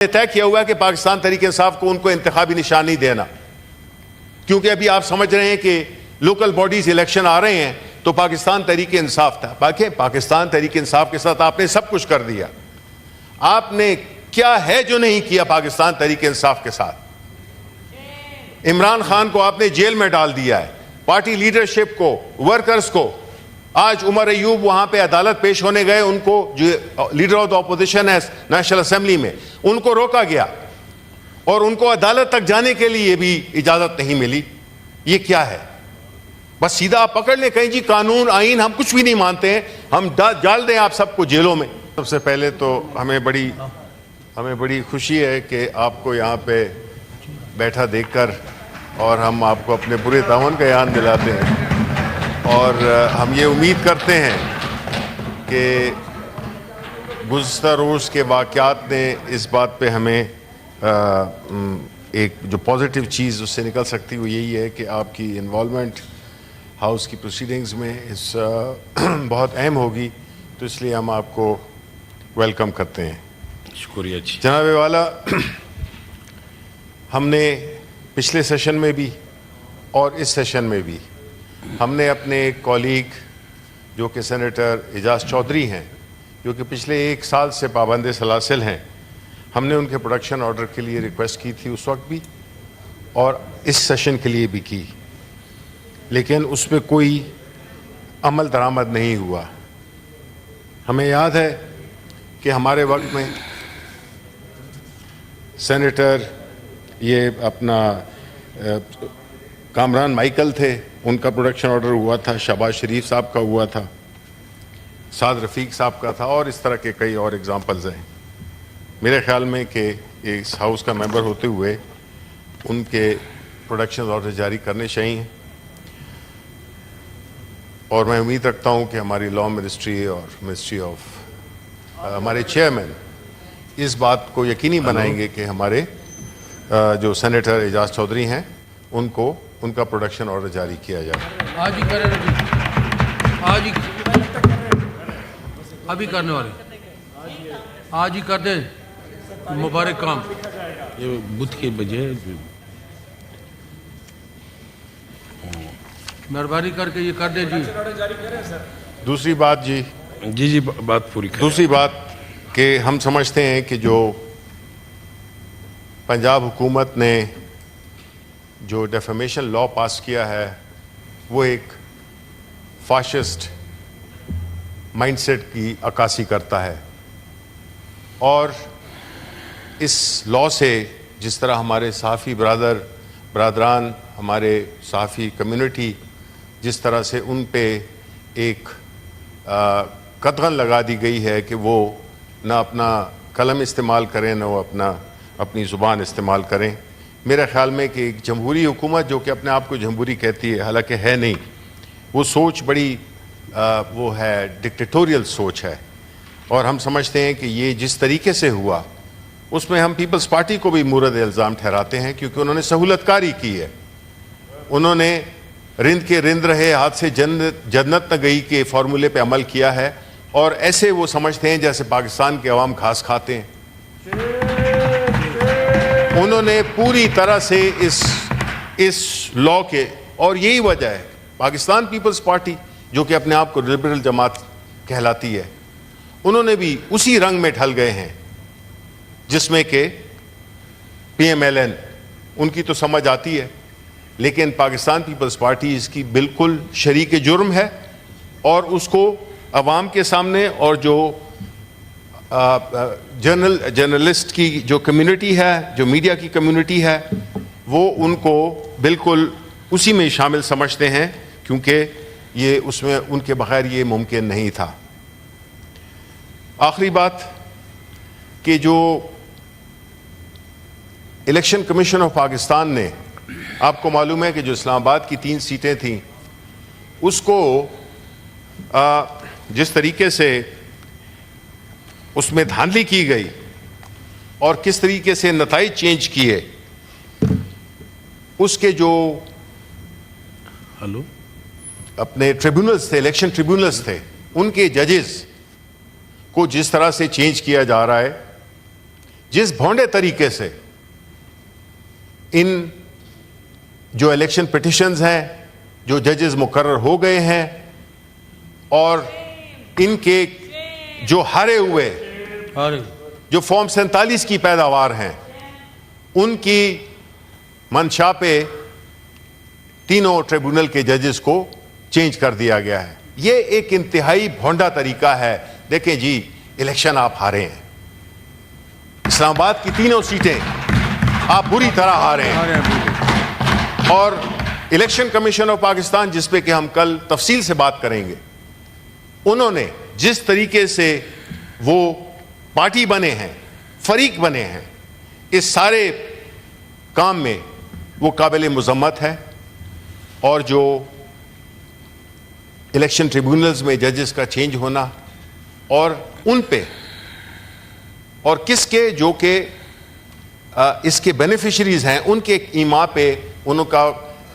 طے کیا ہوا ہے کہ پاکستان تحریک انصاف کو ان کو انتخابی نشان نہیں دینا، کیونکہ ابھی آپ سمجھ رہے ہیں کہ لوکل باڈیز الیکشن آ رہے ہیں تو پاکستان تحریک انصاف تھا. باقی پاکستان تحریک انصاف کے ساتھ آپ نے سب کچھ کر دیا. آپ نے کیا ہے جو نہیں کیا پاکستان تحریک انصاف کے ساتھ؟ عمران خان کو آپ نے جیل میں ڈال دیا ہے، پارٹی لیڈرشپ کو، ورکرز کو. آج عمر ایوب وہاں پہ عدالت پیش ہونے گئے، ان کو جو لیڈر آف دا اپوزیشن ہے نیشنل اسمبلی میں، ان کو روکا گیا اور ان کو عدالت تک جانے کے لیے بھی اجازت نہیں ملی. یہ کیا ہے؟ بس سیدھا آپ پکڑ لیں، کہیں جی قانون آئین ہم کچھ بھی نہیں مانتے ہیں، ہم ڈال دیں آپ سب کو جیلوں میں. سب سے پہلے تو ہمیں بڑی خوشی ہے کہ آپ کو یہاں پہ بیٹھا دیکھ کر، اور ہم آپ کو اپنے برے تعاون کا یاد دلاتے ہیں، اور ہم یہ امید کرتے ہیں کہ گزشتہ روز کے واقعات نے اس بات پہ ہمیں ایک جو پازیٹیو چیز اس سے نکل سکتی وہ یہی ہے کہ آپ کی انوالومنٹ ہاؤس کی پروسیڈنگز میں اس بہت اہم ہوگی، تو اس لیے ہم آپ کو ویلکم کرتے ہیں. شکریہ جی. جناب والا، ہم نے پچھلے سیشن میں بھی اور اس سیشن میں بھی ہم نے اپنے ایک کولیگ جو کہ سینیٹر اعجاز چودھری ہیں، جو کہ پچھلے 1 سال سے پابند سلاسل ہیں، ہم نے ان کے پروڈکشن آرڈر کے لیے ریکویسٹ کی تھی اس وقت بھی اور اس سیشن کے لیے بھی کی، لیکن اس پہ کوئی عمل درآمد نہیں ہوا. ہمیں یاد ہے کہ ہمارے وقت میں سینیٹر یہ اپنا کامران مائیکل تھے، ان کا پروڈکشن آرڈر ہوا تھا، شہباز شریف صاحب کا ہوا تھا، سعد رفیق صاحب کا تھا، اور اس طرح کے کئی اور ایگزامپلز ہیں. میرے خیال میں کہ اس ہاؤس کا ممبر ہوتے ہوئے ان کے پروڈکشن آرڈر جاری کرنے چاہیے، اور میں امید رکھتا ہوں کہ ہماری لا منسٹری اور منسٹری آف ہمارے چیئرمین اس بات کو یقینی بنائیں گے کہ ہمارے جو سینیٹر اعجاز چودھری ہیں ان کو ان کا پروڈکشن آرڈر جاری کیا جائے. آج ہی کریں، آج ہی ابھی کرنے والے، آج ہی کر دیں مبارک کام. یہ بدھ کے بجے مہربانی کر کے یہ کر دیں جی. دوسری بات جی بات پوری کریں. دوسری بات کہ ہم سمجھتے ہیں کہ جو پنجاب حکومت نے جو ڈیفیمیشن لا پاس کیا ہے وہ ایک فاشسٹ مائنڈ سیٹ کی عکاسی کرتا ہے، اور اس لا سے جس طرح ہمارے صحافی برادران، ہمارے صحافی کمیونٹی، جس طرح سے ان پہ ایک قدغن لگا دی گئی ہے کہ وہ نہ اپنا قلم استعمال کریں نہ وہ اپنی زبان استعمال کریں. میرے خیال میں کہ ایک جمہوری حکومت جو کہ اپنے آپ کو جمہوری کہتی ہے حالانکہ ہے نہیں، وہ سوچ بڑی وہ ہے ڈکٹیٹوریل سوچ ہے، اور ہم سمجھتے ہیں کہ یہ جس طریقے سے ہوا اس میں ہم پیپلز پارٹی کو بھی مورد الزام ٹھہراتے ہیں، کیونکہ انہوں نے سہولت کاری کی ہے. انہوں نے رند کے رند رہے ہاتھ سے جنت نہ گئی کے فارمولے پہ عمل کیا ہے، اور ایسے وہ سمجھتے ہیں جیسے پاکستان کے عوام گھاس کھاتے ہیں. انہوں نے پوری طرح سے اس لا کے، اور یہی وجہ ہے پاکستان پیپلز پارٹی جو کہ اپنے آپ کو لبرل جماعت کہلاتی ہے، انہوں نے بھی اسی رنگ میں ڈھل گئے ہیں جس میں کہ پی ایم ایل این ان کی تو سمجھ آتی ہے، لیکن پاکستان پیپلز پارٹی اس کی بالکل شریک جرم ہے، اور اس کو عوام کے سامنے اور جو جرنلسٹ کی جو کمیونٹی ہے، جو میڈیا کی کمیونٹی ہے، وہ ان کو بالکل اسی میں شامل سمجھتے ہیں، کیونکہ یہ اس میں ان کے بغیر یہ ممکن نہیں تھا. آخری بات کہ جو الیکشن کمیشن آف پاکستان نے، آپ کو معلوم ہے کہ جو اسلام آباد کی 3 سیٹیں تھیں اس کو جس طریقے سے اس میں دھاندلی کی گئی اور کس طریقے سے نتائج چینج کیے، اس کے جو اپنے ٹریبیونلز تھے، الیکشن ٹریبیونلز تھے، ان کے ججز کو جس طرح سے چینج کیا جا رہا ہے، جس بھونڈے طریقے سے ان جو الیکشن پٹیشنز ہیں جو ججز مقرر ہو گئے ہیں اور ان کے جو ہارے ہوئے جو فارم 47 کی پیداوار ہیں ان کی منشا پہ تینوں ٹریبونل کے ججز کو چینج کر دیا گیا ہے. یہ ایک انتہائی بھونڈا طریقہ ہے. دیکھیں جی الیکشن آپ ہارے ہیں, اسلام آباد کی تینوں سیٹیں آپ بری طرح ہارے ہیں, اور الیکشن کمیشن آف پاکستان جس پہ کہ ہم کل تفصیل سے بات کریں گے, انہوں نے جس طریقے سے وہ پارٹی بنے ہیں, فریق بنے ہیں, اس سارے کام میں وہ قابل مذمت ہے. اور جو الیکشن ٹریبونلز میں ججز کا چینج ہونا اور ان پہ اور کس کے جو کہ اس کے بینیفیشریز ہیں ان کے ایما پہ ان کا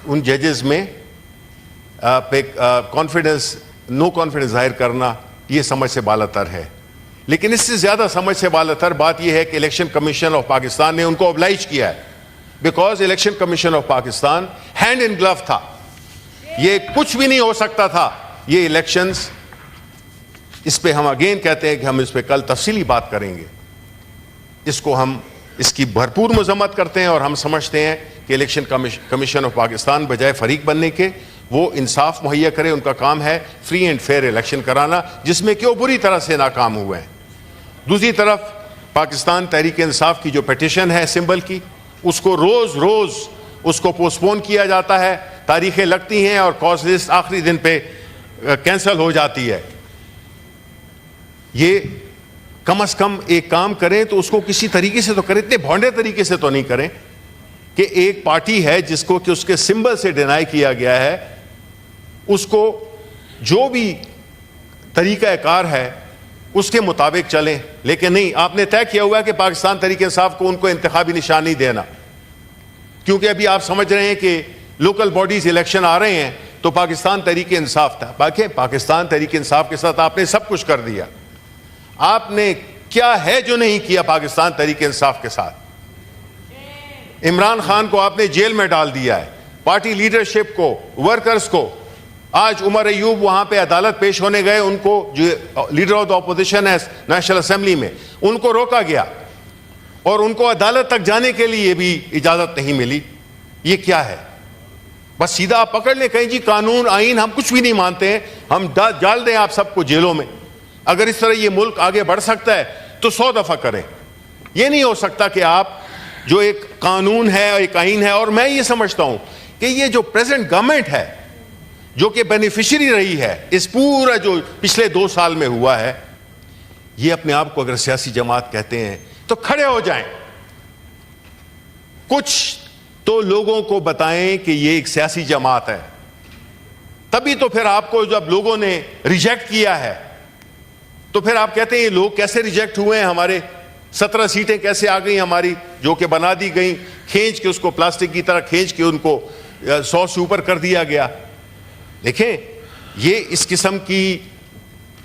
ان ججز میں پہ کانفیڈنس نو کانفیڈنس ظاہر کرنا یہ سمجھ سے بالا تر ہے. لیکن اس سے زیادہ سمجھ سے بالا تر بات یہ ہے کہ الیکشن کمیشن آف پاکستان نے ان کو oblige کیا ہے, because election commission of Pakistan hand in glove تھا. یہ کچھ بھی نہیں ہو سکتا تھا یہ الیکشنز. اس پہ ہم اگین کہتے ہیں کہ ہم اس پہ کل تفصیلی بات کریں گے. اس کو ہم اس کی بھرپور مذمت کرتے ہیں اور ہم سمجھتے ہیں کہ الیکشن کمیشن آف پاکستان بجائے فریق بننے کے وہ انصاف مہیا کرے. ان کا کام ہے فری اینڈ فیئر الیکشن کرانا, جس میں کہ وہ بری طرح سے ناکام ہوئے ہیں. دوسری طرف پاکستان تحریک انصاف کی جو پیٹیشن ہے سمبل کی, اس کو روز روز اس کو پوسٹ پون کیا جاتا ہے, تاریخیں لگتی ہیں اور کاز لسٹ آخری دن پہ کینسل ہو جاتی ہے. یہ کم از کم ایک کام کریں تو اس کو کسی طریقے سے تو کریں, اتنے بھونڈے طریقے سے تو نہیں کریں کہ ایک پارٹی ہے جس کو کہ اس کے سمبل سے ڈینائی کیا گیا ہے, اس کو جو بھی طریقہ کار ہے اس کے مطابق چلیں. لیکن نہیں, آپ نے طے کیا ہوا ہے کہ پاکستان تحریک انصاف کو ان کو انتخابی نشان نہیں دینا, کیونکہ ابھی آپ سمجھ رہے ہیں کہ لوکل باڈیز الیکشن آ رہے ہیں تو پاکستان تحریک انصاف تھا. باقی پاکستان تحریک انصاف کے ساتھ آپ نے سب کچھ کر دیا. آپ نے کیا ہے جو نہیں کیا پاکستان تحریک انصاف کے ساتھ؟ عمران خان کو آپ نے جیل میں ڈال دیا ہے, پارٹی لیڈرشپ کو, ورکرز کو. آج عمر ایوب وہاں پہ عدالت پیش ہونے گئے, ان کو جو لیڈر آف دا اپوزیشن ہے نیشنل اسمبلی میں, ان کو روکا گیا اور ان کو عدالت تک جانے کے لیے بھی اجازت نہیں ملی. یہ کیا ہے؟ بس سیدھا آپ پکڑ لیں, کہیں جی قانون آئین ہم کچھ بھی نہیں مانتے ہیں, ہم ڈال دیں آپ سب کو جیلوں میں. اگر اس طرح یہ ملک آگے بڑھ سکتا ہے تو 100 دفعہ کریں. یہ نہیں ہو سکتا کہ آپ جو ایک قانون ہے ایک آئین ہے, اور میں یہ سمجھتا ہوں کہ یہ جو پریزنٹ گورنمنٹ ہے جو کہ بینیفیشری رہی ہے اس پورا جو پچھلے 2 سال میں ہوا ہے, یہ اپنے آپ کو اگر سیاسی جماعت کہتے ہیں تو کھڑے ہو جائیں, کچھ تو لوگوں کو بتائیں کہ یہ ایک سیاسی جماعت ہے. تبھی تو پھر آپ کو جب لوگوں نے ریجیکٹ کیا ہے تو پھر آپ کہتے ہیں یہ لوگ کیسے ریجیکٹ ہوئے ہیں, ہمارے 17 سیٹیں کیسے آ گئی ہماری جو کہ بنا دی گئیں, کھینچ کے اس کو پلاسٹک کی طرح کھینچ کے ان کو 100 سے اوپر کر دیا گیا. دیکھیں یہ اس قسم کی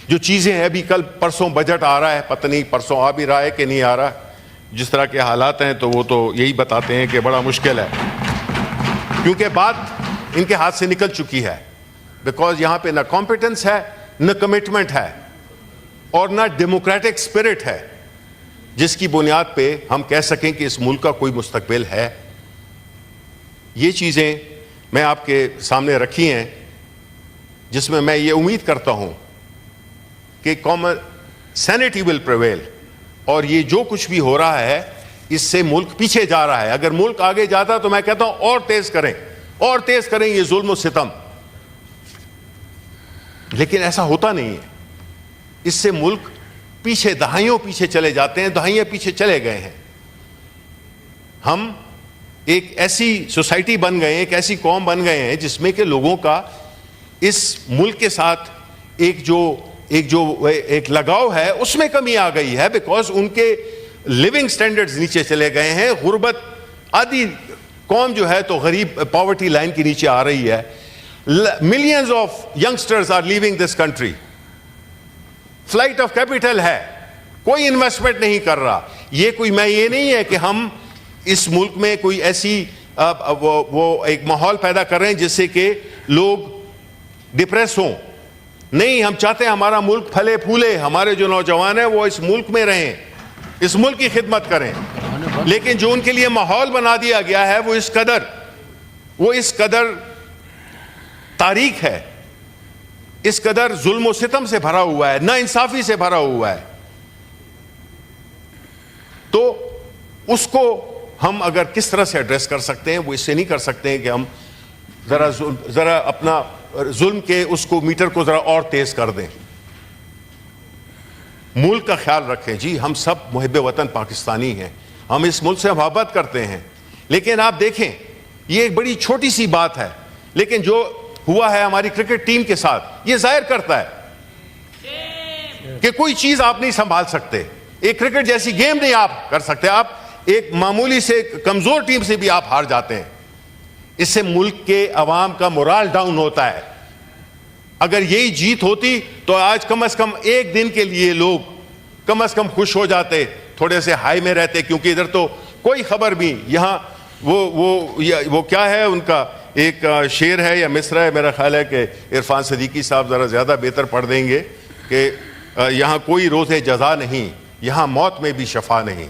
جو چیزیں ہیں, ابھی کل پرسوں بجٹ آ رہا ہے, پتہ نہیں پرسوں آ بھی رہا ہے کہ نہیں آ رہا, جس طرح کے حالات ہیں تو وہ تو یہی بتاتے ہیں کہ بڑا مشکل ہے, کیونکہ بات ان کے ہاتھ سے نکل چکی ہے. بیکاز یہاں پہ نہ کمپیٹنس ہے, نہ کمٹمنٹ ہے, اور نہ ڈیموکریٹک اسپرٹ ہے جس کی بنیاد پہ ہم کہہ سکیں کہ اس ملک کا کوئی مستقبل ہے. یہ چیزیں میں آپ کے سامنے رکھی ہیں جس میں یہ امید کرتا ہوں کہ کامن سینٹی ول پریویل, اور یہ جو کچھ بھی ہو رہا ہے اس سے ملک پیچھے جا رہا ہے. اگر ملک آگے جاتا تو میں کہتا ہوں اور تیز کریں یہ ظلم و ستم, لیکن ایسا ہوتا نہیں ہے. اس سے ملک پیچھے دہائیوں پیچھے چلے جاتے ہیں, دہائیاں پیچھے چلے گئے ہیں. ہم ایک ایسی سوسائٹی بن گئے ہیں, ایک ایسی قوم بن گئے ہیں جس میں کہ لوگوں کا اس ملک کے ساتھ ایک لگاؤ ہے, اس میں کمی آ گئی ہے, بیکاز ان کے لیونگ سٹینڈرڈز نیچے چلے گئے ہیں. غربت, آدھی قوم جو ہے تو غریب پاورٹی لائن کے نیچے آ رہی ہے. Millions of youngsters are living this country. Flight of capital ہے, کوئی انویسٹمنٹ نہیں کر رہا. یہ کوئی میں یہ نہیں ہے کہ ہم اس ملک میں کوئی ایسی وہ ایک ماحول پیدا کر رہے ہیں جس سے کہ لوگ ڈپریس ہوں. نہیں, ہم چاہتے ہیں ہمارا ملک پھلے پھولے, ہمارے جو نوجوان ہیں وہ اس ملک میں رہیں, اس ملک کی خدمت کریں. لیکن جو ان کے لیے ماحول بنا دیا گیا ہے وہ اس قدر تاریک ہے, اس قدر ظلم و ستم سے بھرا ہوا ہے, نا انصافی سے بھرا ہوا ہے. تو اس کو ہم اگر کس طرح سے ایڈریس کر سکتے ہیں, وہ اس سے نہیں کر سکتے ہیں کہ ہم ذرا اپنا ظلم کے اس کو میٹر کو ذرا اور تیز کر دیں. ملک کا خیال رکھیں. جی ہم سب محب وطن پاکستانی ہیں, ہم اس ملک سے محبت کرتے ہیں, لیکن آپ دیکھیں یہ ایک بڑی چھوٹی سی بات ہے, لیکن جو ہوا ہے ہماری کرکٹ ٹیم کے ساتھ یہ ظاہر کرتا ہے کہ کوئی چیز آپ نہیں سنبھال سکتے. ایک کرکٹ جیسی گیم نہیں آپ کر سکتے. آپ ایک معمولی سے کمزور ٹیم سے بھی آپ ہار جاتے ہیں. اس سے ملک کے عوام کا مورال ڈاؤن ہوتا ہے. اگر یہی جیت ہوتی تو آج کم از کم ایک دن کے لیے لوگ کم از کم خوش ہو جاتے, تھوڑے سے ہائی میں رہتے, کیونکہ ادھر تو کوئی خبر بھی. یہاں وہ کیا ہے ان کا ایک شعر ہے یا مصرع ہے, میرا خیال ہے کہ عرفان صدیقی صاحب ذرا زیادہ بہتر پڑھ دیں گے, کہ یہاں کوئی روز جزا نہیں, یہاں موت میں بھی شفا نہیں.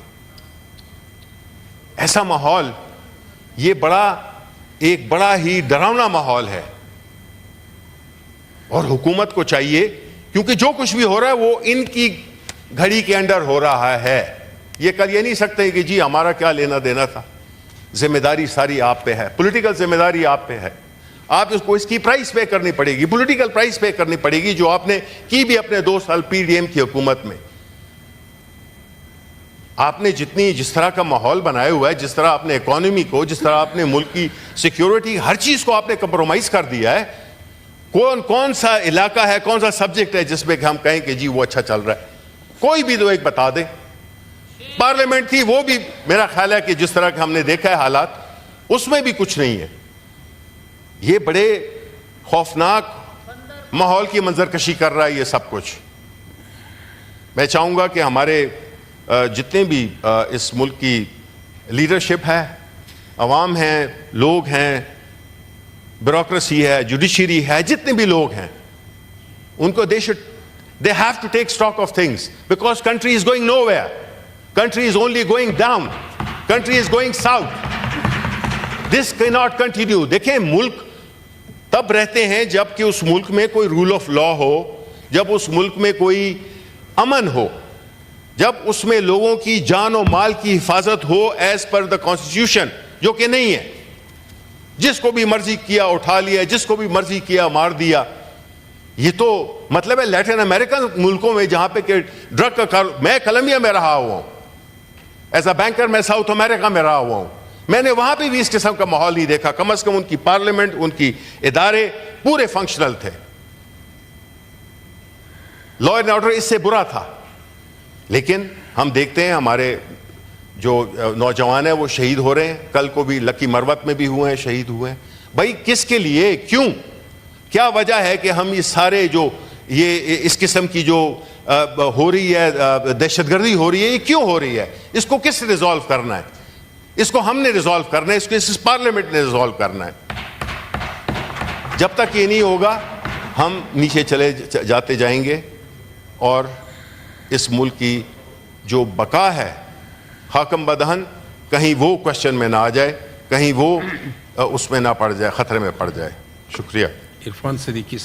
ایسا ماحول, یہ ایک بڑا ہی ڈراؤنا ماحول ہے. اور حکومت کو چاہیے, کیونکہ جو کچھ بھی ہو رہا ہے وہ ان کی گھڑی کے انڈر ہو رہا ہے. یہ کل یہ نہیں سکتے کہ جی ہمارا کیا لینا دینا تھا. ذمہ داری ساری آپ پہ ہے, پولیٹیکل ذمہ داری آپ پہ ہے. آپ اس کو اس کی پرائس پے کرنی پڑے گی, پولیٹیکل پرائس پے کرنی پڑے گی, جو آپ نے کی بھی اپنے 2 سال پی ڈی ایم کی حکومت میں. آپ نے جس طرح کا ماحول بنایا ہوا ہے, جس طرح آپ نے اکانومی کو, جس طرح آپ نے ملک کی سیکیورٹی, ہر چیز کو آپ نے کمپرومائز کر دیا ہے. کون سا علاقہ ہے, کون سا سبجیکٹ ہے جس میں کہ ہم کہیں کہ جی وہ اچھا چل رہا ہے؟ کوئی بھی تو ایک بتا دیں. پارلیمنٹ تھی, وہ بھی میرا خیال ہے کہ جس طرح کہ ہم نے دیکھا ہے حالات, اس میں بھی کچھ نہیں ہے. یہ بڑے خوفناک ماحول کی منظرکشی کر رہا ہے یہ سب کچھ. میں چاہوں گا کہ ہمارے جتنے بھی اس ملک کی لیڈرشپ ہے, عوام ہیں, لوگ ہیں, بیوروکریسی ہے, جوڈیشری ہے, جتنے بھی لوگ ہیں, ان کو they have to take stock of things, because country is going nowhere. Country is only going down. Country is going south. This cannot continue. دیکھیں, ملک تب رہتے ہیں جب کہ اس ملک میں کوئی رول آف لا ہو, جب اس ملک میں کوئی امن ہو, جب اس میں لوگوں کی جان و مال کی حفاظت ہو ایز پر دا کانسٹیٹیوشن, جو کہ نہیں ہے. جس کو بھی مرضی کیا اٹھا لیا, جس کو بھی مرضی کیا مار دیا. یہ تو مطلب ہے لیٹن امریکن ملکوں میں جہاں پہ کہ ڈرگ کا میں کولمبیا میں رہا ہوا ہوں ایز اے بینکر, میں ساؤتھ امریکہ میں رہا ہوا ہوں, میں نے وہاں پہ بھی اس قسم کا ماحول نہیں دیکھا. کم از کم ان کی پارلیمنٹ, ان کی ادارے پورے فنکشنل تھے. لا اینڈ آرڈر اس سے برا تھا. لیکن ہم دیکھتے ہیں ہمارے جو نوجوان ہیں وہ شہید ہو رہے ہیں. کل کو بھی لکی مروت میں بھی ہوئے ہیں, شہید ہوئے ہیں. بھائی کس کے لیے, کیوں, کیا وجہ ہے کہ ہم یہ سارے جو یہ اس قسم کی جو ہو رہی ہے دہشت گردی ہو رہی ہے, یہ کیوں ہو رہی ہے؟ اس کو کس نے ریزالو کرنا ہے؟ اس کو ہم نے ریزالو کرنا ہے, اس کو اس پارلیمنٹ نے ریزالو کرنا ہے. جب تک یہ نہیں ہوگا ہم نیچے چلے جاتے جائیں گے, اور اس ملک کی جو بقا ہے حاکم بدہن, کہیں وہ کوشچن میں نہ آ جائے, کہیں وہ اس میں نہ پڑ جائے, خطرے میں پڑ جائے. شکریہ. عرفان صدیقی